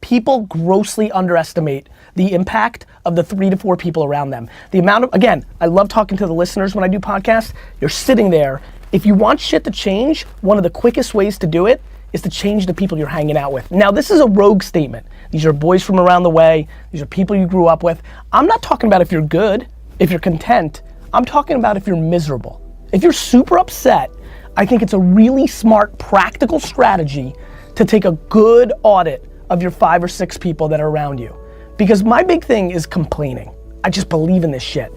People grossly underestimate the impact of the 3 to 4 people around them. The amount of, again, I love talking to the listeners when I do podcasts. You're sitting there. If you want shit to change, one of the quickest ways to do it is to change the people you're hanging out with. Now, this is a rogue statement. These are boys from around the way. These are people you grew up with. I'm not talking about if you're good, if you're content. I'm talking about if you're miserable. If you're super upset, I think it's a really smart, practical strategy to take a good audit of your 5 or 6 people that are around you. Because my big thing is complaining. I just believe in this shit.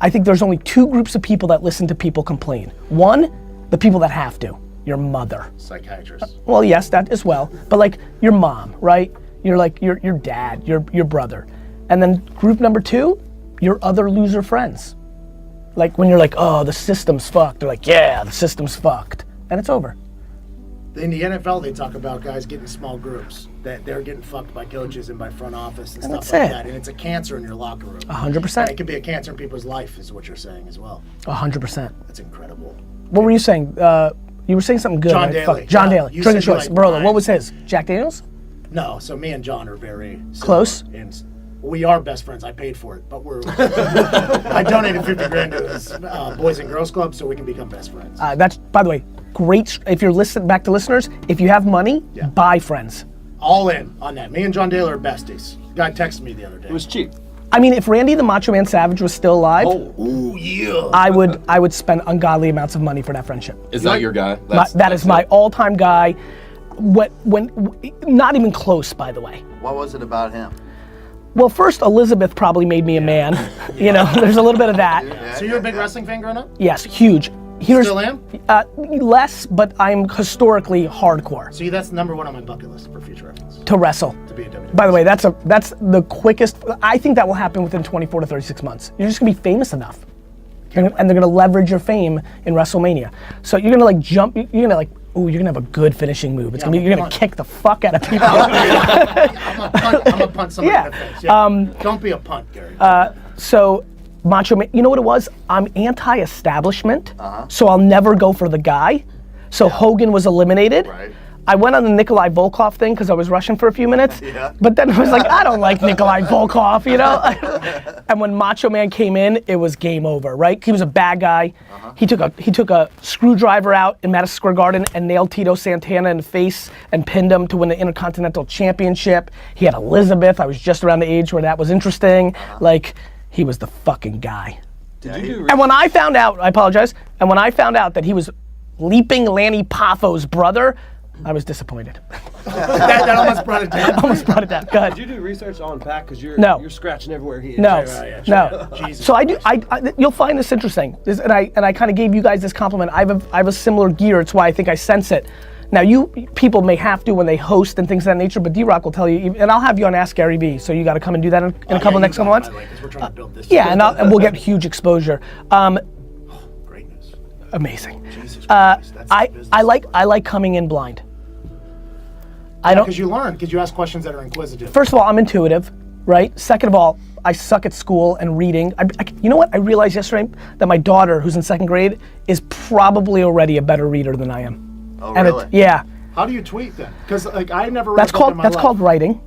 I think there's only 2 groups of people that listen to people complain. One, the people that have to. Your mother. Psychiatrist. Well, yes, that as well. But like your mom, right? You're like your dad, your brother. And then group number 2, your other loser friends. Like when you're like, oh, the system's fucked. They're like, yeah, the system's fucked. And it's over. In the NFL, they talk about guys getting small groups, that they're getting fucked by coaches and by front office and stuff like that. And it's a cancer in your locker room. 100%. And it could be a cancer in people's life, is what you're saying as well. 100%. That's incredible. What were you saying? You were saying something good. John right? Daly. John Yeah. Daly. You Drink of said you choice. like Barolo. wine. What was his? Jack Daniels? No, so me and John are very Close? similar. And we are best friends. I paid for it, but I donated 50 grand to his Boys and Girls Club so we can become best friends. That's, by the way, great. If you're listening back to listeners, if you have money, buy friends. All in on that. Me and John Daly are besties. Guy texted me the other day. It was cheap. I mean, if Randy the Macho Man Savage was still alive, Ooh, yeah. I would spend ungodly amounts of money for that friendship. Is that your guy? That is my all-time guy. When not even close, by the way. What was it about him? Well, first, Elizabeth probably made me a man. You know, there's a little bit of that. So you're a big wrestling fan growing up? Yes, huge. Still am? Less, but I'm historically hardcore. See, that's number 1 on my bucket list for future reference. To wrestle. To be a WWE. By the way, that's the quickest. I think that will happen within 24 to 36 months. You're just gonna be famous enough, and they're gonna leverage your fame in WrestleMania. So you're gonna like jump. You're gonna like, ooh, you're gonna have a good finishing move. It's you're gonna kick the fuck out of people. I'm gonna punt somebody in the face. Yeah. Don't be a punt, Gary. So Macho Man, you know what it was? I'm anti-establishment, so I'll never go for the guy. So Hogan was eliminated. Right. I went on the Nikolai Volkov thing because I was Russian for a few minutes. Yeah. But then I was like, I don't like Nikolai Volkov, you know? And when Macho Man came in, it was game over, right? He was a bad guy. He took a screwdriver out in Madison Square Garden and nailed Tito Santana in the face and pinned him to win the Intercontinental Championship. He had Elizabeth. I was just around the age where that was interesting. Like, he was the fucking guy. And when I found out, I apologize, and when I found out that he was Leaping Lanny Paffo's brother, I was disappointed. that almost brought it down. Almost brought it down. Go ahead. Did you do research on Pac? Because you're scratching everywhere he is. No, Right, no. Jesus So I do. You'll find this interesting. And I kind of gave you guys this compliment. I have a similar gear. It's why I think I sense it. Now you people may have to when they host and things of that nature, but D-Rock will tell you, and I'll have you on Ask Gary Vee. So you got to come and do that in a couple next couple months. We're trying to build this. Yeah, and we'll get huge exposure. Greatness. Amazing. Jesus Christ. That's I like coming in blind. I don't. Because you learn. Because you ask questions that are inquisitive. First of all, I'm intuitive, right? Second of all, I suck at school and reading. You know what? I realized yesterday that my daughter, who's in 2nd grade, is probably already a better reader than I am. Oh, And really? yeah. How do you tweet then? Because like I never read That's called writing.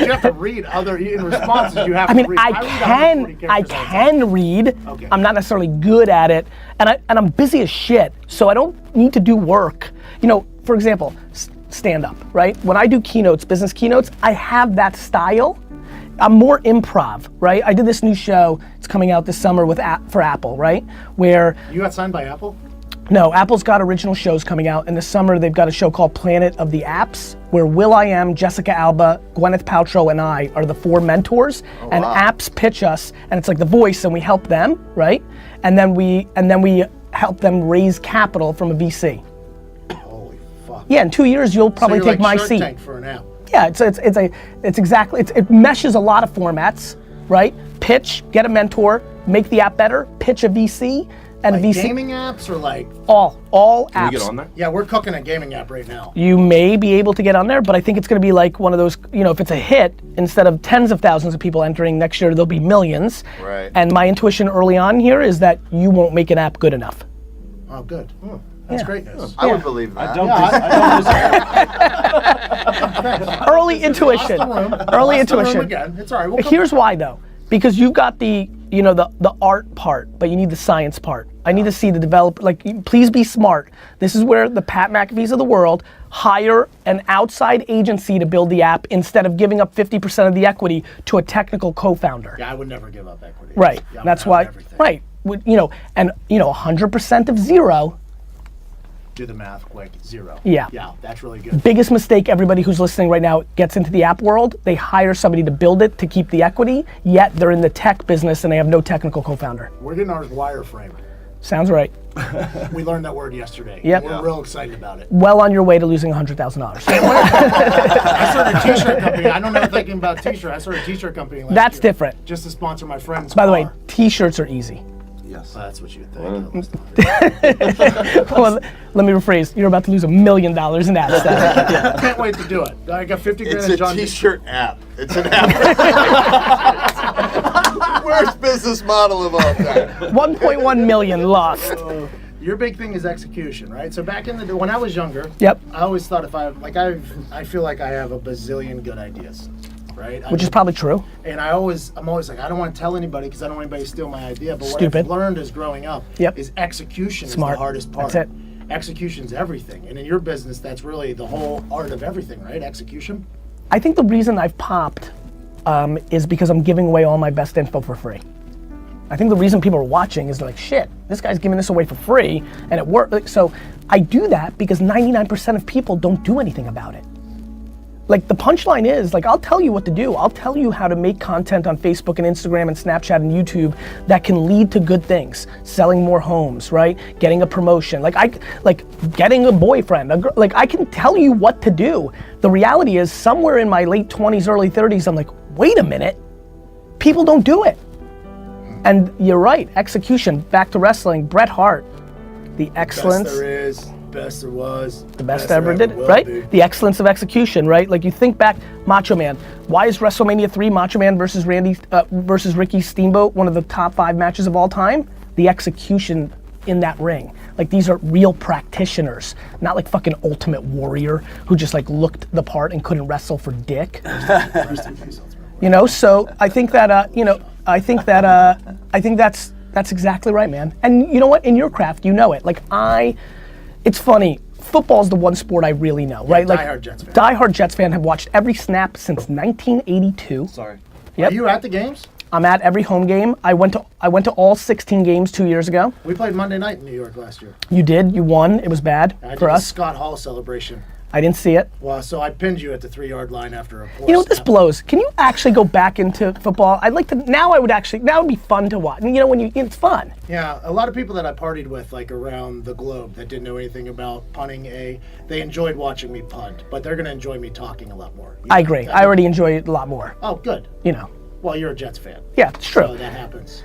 You have to read other in responses. You have I mean, to read. I read 140 characters can read. Okay. I'm not necessarily good at it, and I'm busy as shit. So I don't need to do work. You know, for example, stand up, right? When I do keynotes, business keynotes, I have that style. I'm more improv, right? I did this new show. It's coming out this summer for Apple, right? Where You got signed by Apple? no, Apple's got original shows coming out. In the summer, they've got a show called Planet of the Apps, where will.i.am, Jessica Alba, Gwyneth Paltrow, and I are the 4 mentors. And apps pitch us, and it's like The Voice, and we help them, right? And then we help them raise capital from a VC. Holy fuck. Yeah, in 2 years, you'll probably so you're take like my Shark seat. Tank for an app. Yeah, it meshes a lot of formats, right? Pitch, get a mentor, make the app better, pitch a VC, and Like a VC. gaming apps or like? All apps. Can we get on there? Yeah, we're cooking a gaming app right now. You may be able to get on there, but I think it's gonna be like one of those, you know, if it's a hit, instead of tens of thousands of people entering next year, there'll be millions. Right. And my intuition early on here is that you won't make an app good enough. Oh, good. That's great news. I would believe that. I don't Early intuition. Early intuition. Again. It's all right. Here's why though. Because you've got the art part, but you need the science part. I need to see the developer, please be smart. This is where the Pat McAfee's of the world hire an outside agency to build the app instead of giving up 50% of the equity to a technical co-founder. Yeah, I would never give up equity. Right, Yeah, that's why, everything. right. 100% of zero. Do the math quick, 0. Yeah. Yeah, that's really good. Biggest mistake everybody who's listening right now gets into the app world, they hire somebody to build it to keep the equity, yet they're in the tech business and they have no technical co-founder. We're getting ours wireframe. Sounds right. We learned that word yesterday. Yep. We're real excited about it. Well on your way to losing $100,000. I started a t-shirt company. I don't know anything about t-shirt. I started a t-shirt company last That's year. different. Just to sponsor my friend's By the way, car. t-shirts are easy. Yes. That's what you think. Well, let me rephrase. You're about to lose $1 million in ad spend. Can't wait to do it. I got 50 grand It's in a John. t-shirt app. It's an app. Worst business model of all time. 1.1 million lost. Your big thing is execution, right? So back in the day, when I was younger, Yep. I always thought I feel like I have a bazillion good ideas, right? Which is probably true. And I'm always like, I don't want to tell anybody because I don't want anybody to steal my idea. But what Stupid. I've learned as growing up Yep. is execution Smart. is the hardest part. That's it. Execution's everything. And in your business, that's really the whole art of everything, right? Execution. I think the reason I've popped is because I'm giving away all my best info for free. I think the reason people are watching is like, shit, this guy's giving this away for free and it worked. So I do that because 99% of people don't do anything about it. Like the punchline is, like, I'll tell you what to do. I'll tell you how to make content on Facebook and Instagram and Snapchat and YouTube that can lead to good things. Selling more homes, right? Getting a promotion, like getting a boyfriend. Like I can tell you what to do. The reality is somewhere in my late 20s, early 30s, I'm like, wait a minute, people don't do it. And you're right, execution, back to wrestling, Bret Hart, the excellence. Best there is, best there was. The best ever did, will right? be. The excellence of execution, right? Like you think back, Macho Man. Why is WrestleMania 3 Macho Man versus Ricky Steamboat one of the top 5 matches of all time? The execution in that ring. Like these are real practitioners, not like fucking Ultimate Warrior who just like looked the part and couldn't wrestle for dick. You know, so I think that I think that's exactly right, man. And you know what? In your craft, you know it. Like it's funny. Football's the one sport I really know, right? Like diehard Jets fan. Diehard Jets fan. Have watched every snap since 1982. Sorry. Yep. Are you at the games? I'm at every home game. I went to all 16 games 2 years ago. We played Monday night in New York last year. You did. You won. It was bad I did for a us. Scott Hall celebration. I didn't see it. Well, so I pinned you at the 3-yard line after a poor You know what, this snap. blows. Can you actually go back into football? I'd like to. Now would be fun to watch. And you know it's fun. Yeah, a lot of people that I partied with, like around the globe, that didn't know anything about punting, they enjoyed watching me punt, but they're gonna enjoy me talking a lot more. You I know, agree. that- I already enjoy it a lot more. Oh, good. You know. Well, you're a Jets fan. Yeah, it's true. So that happens.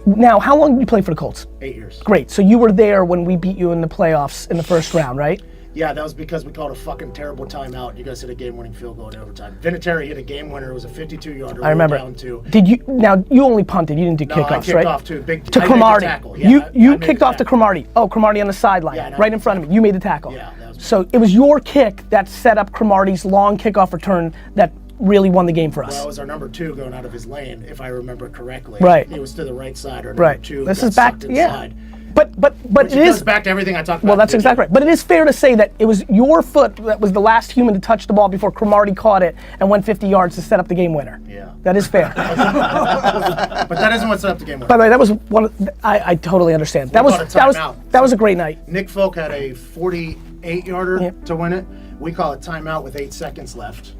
Now, how long did you play for the Colts? 8 years. Great. So you were there when we beat you in the playoffs in the first round, right? Yeah, that was because we called a fucking terrible timeout. You guys hit a game-winning field goal in overtime. Vinatieri hit a game winner. It was a 52-yarder. I remember. Down to. Did you? Now you only punted. You didn't do No, kickoffs, I kicked right? off to big. To I made the Cromartie. tackle. Yeah, you I made kicked the off to tackle. Cromartie. Oh, Cromartie on the sideline, Yeah, and I right made in the front of me. You made the tackle. Yeah, that was me. So it was your kick that set up Cromartie's long kickoff return that really won the game for us. Well, it was our number 2 going out of his lane, if I remember correctly. Right. It was to the right side. Our number Right. 2 This got is back. sucked Yeah. inside. But Which it goes is. back to everything I talked about. Well, that's in the exactly right. But it is fair to say that it was your foot that was the last human to touch the ball before Cromartie caught it and went 50 yards to set up the game winner. Yeah. That is fair. But that isn't what set up the game. By the way, that was one. I totally understand. That was called a timeout. that was a great night. Nick Folk had a 48-yarder Yep. to win it. We call it timeout with 8 seconds left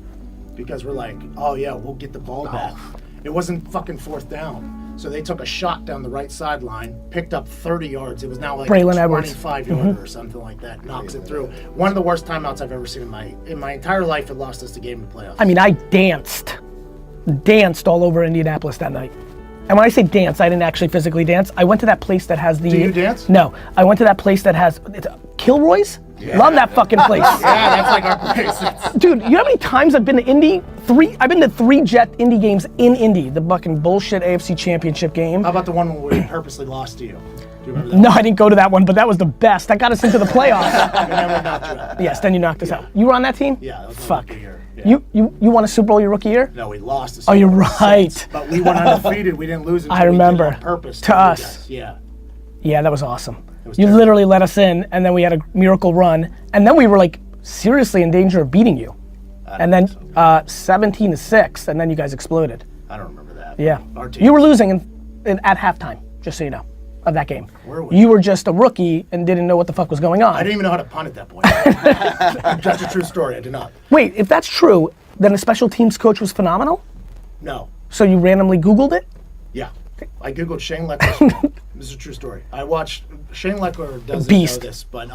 because we're like, oh yeah, we'll get the ball back. It wasn't fucking 4th down. So they took a shot down the right sideline, picked up 30 yards. It was now like Braylon a Edwards. 25-yarder or something like that. Knocks it through. One of the worst timeouts I've ever seen in my entire life. It lost us the game in the playoffs. I mean, I danced all over Indianapolis that night. And when I say dance, I didn't actually physically dance. I went to that place that has the. Do you dance? No, I went to that place that has Kilroy's. Yeah. Love that fucking place. Yeah, that's like our place. Dude, you know how many times I've been to Indy? I've been to 3 Jet Indy games in Indy. The fucking bullshit AFC Championship game. How about the one where we purposely lost to you? Do you remember that? No, I didn't go to that one, but that was the best. That got us into the playoffs. And then we knocked you out. Yes, then you knocked us out. You were on that team? Yeah, that was my Fuck. rookie year. Yeah. You won a Super Bowl your rookie year? No, we lost. The Oh, you're Super Bowl right. six, but we went undefeated. We didn't lose until I remember. we did it on purpose. To you us. guys. Yeah. Yeah, that was awesome. was You terrible. literally let us in, and then we had a miracle run, and then we were like seriously in danger of beating you. And then 17-6, and then you guys exploded. I don't remember that. Yeah. Our team. You were losing at halftime, just so you know, of that game. Were we? You were just a rookie and didn't know what the fuck was going on. I didn't even know how to punt at that point. That's a true story. I did not. Wait, if that's true, then the special teams coach was phenomenal? No. So you randomly Googled it? Yeah. I googled Shane Leckler. This is a true story. I watched Shane Leckler doesn't Beast. know this, but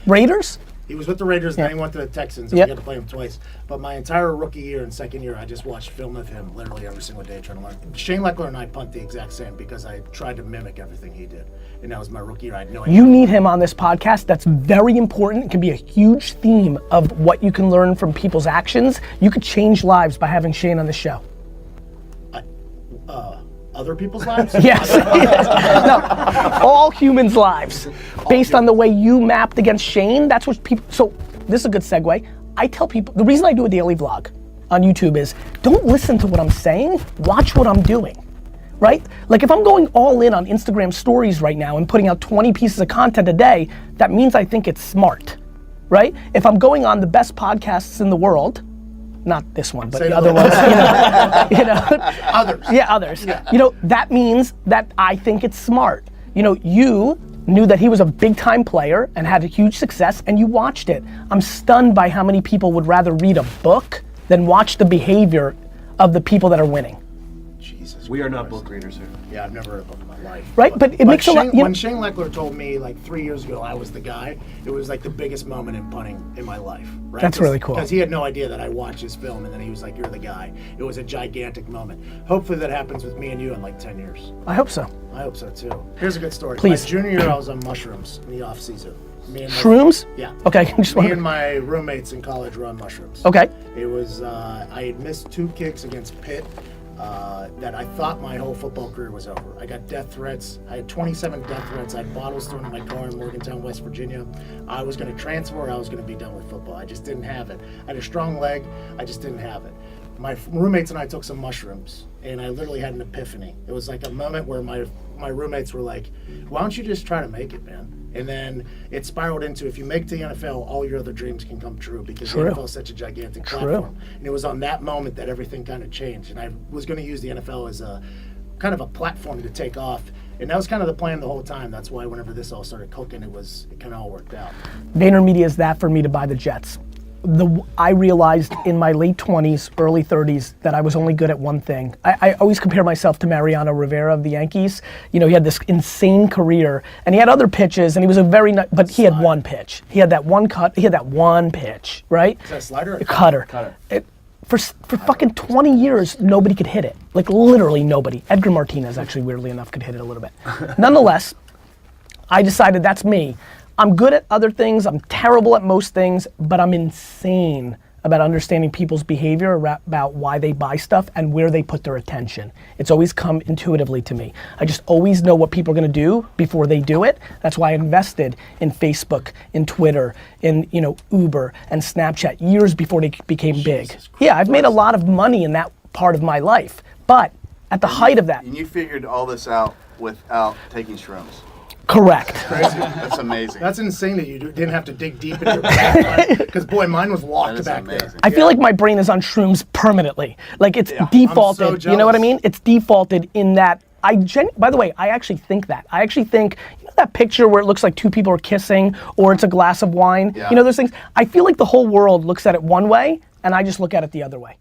Raiders? he was with the Raiders, then he went to the Texans, and we got to play him twice. But my entire rookie year and second year, I just watched film of him literally every single day trying to learn. Shane Leckler and I punt the exact same because I tried to mimic everything he did. And that was my rookie year. I had no idea. You need him on this podcast. That's very important. It can be a huge theme of what you can learn from people's actions. You could change lives by having Shane on the show. Other people's lives? Yes. No, all humans' lives. Based on the way you mapped against Shane, that's what people, so this is a good segue. I tell people, the reason I do a daily vlog on YouTube is, don't listen to what I'm saying, watch what I'm doing, right? Like if I'm going all in on Instagram stories right now and putting out 20 pieces of content a day, that means I think it's smart, right? If I'm going on the best podcasts in the world, not this one, but Say the other ones, you know, Others. yeah, others. You know, that means that I think it's smart. You know, you knew that he was a big time player and had a huge success and you watched it. I'm stunned by how many people would rather read a book than watch the behavior of the people that are winning. Jesus We are not Christ. book readers, sir. Yeah, I've never read a book in my life. Right, but it makes a lot, you know- When Shane Leckler told me like 3 years ago I was the guy, it was like the biggest moment in punting in my life. Right? That's really cool. Because he had no idea that I watched his film, and then he was like, "You're the guy." It was a gigantic moment. Hopefully that happens with me and you in like 10 years. I hope so. I hope so too. Here's a good story. Please. My junior year, I was on mushrooms in the off season. Me and my- Shrooms? Yeah. Okay, just Me wanted, and my roommates in college were on mushrooms. okay. It was, I had missed 2 kicks against Pitt that I thought my whole football career was over. I got death threats. I had 27 death threats. I had bottles thrown in my car in Morgantown, West Virginia. I was going to transfer. I was going to be done with football. I just didn't have it. I had a strong leg. I just didn't have it. My roommates and I took some mushrooms, and I literally had an epiphany. It was like a moment where my roommates were like, "Why don't you just try to make it, man?" And then it spiraled into, if you make the NFL, all your other dreams can come true because True. the NFL is such a gigantic platform. And it was on that moment that everything kind of changed. And I was going to use the NFL as a kind of a platform to take off. And that was kind of the plan the whole time. That's why whenever this all started cooking, it kind of all worked out. VaynerMedia is that for me to buy the Jets. I realized in my late 20s, early 30s that I was only good at one thing. I always compare myself to Mariano Rivera of the Yankees. You know, he had this insane career and he had other pitches and he was a but he had one pitch. He had that one cut, he had that one pitch, right? Is that a slider? Or A cutter. For fucking 20 years, nobody could hit it. Like literally nobody. Edgar Martinez actually, weirdly enough, could hit it a little bit. Nonetheless, I decided that's me. I'm good at other things, I'm terrible at most things, but I'm insane about understanding people's behavior, about why they buy stuff and where they put their attention. It's always come intuitively to me. I just always know what people are gonna do before they do it. That's why I invested in Facebook, in Twitter, in Uber and Snapchat years before they became big. Yeah, I've made a lot of money in that part of my life, but at the height of that. And you figured all this out without taking shrooms. Correct. That's amazing. That's insane that you didn't have to dig deep into your brain. Because boy, mine was locked That is back there. amazing. I feel like my brain is on shrooms permanently. Like it's defaulted. I'm so You know what I jealous. mean? It's defaulted in that by the way, I actually think that. I actually think, you know that picture where it looks like 2 people are kissing or it's a glass of wine? Yeah. You know those things? I feel like the whole world looks at it one way and I just look at it the other way.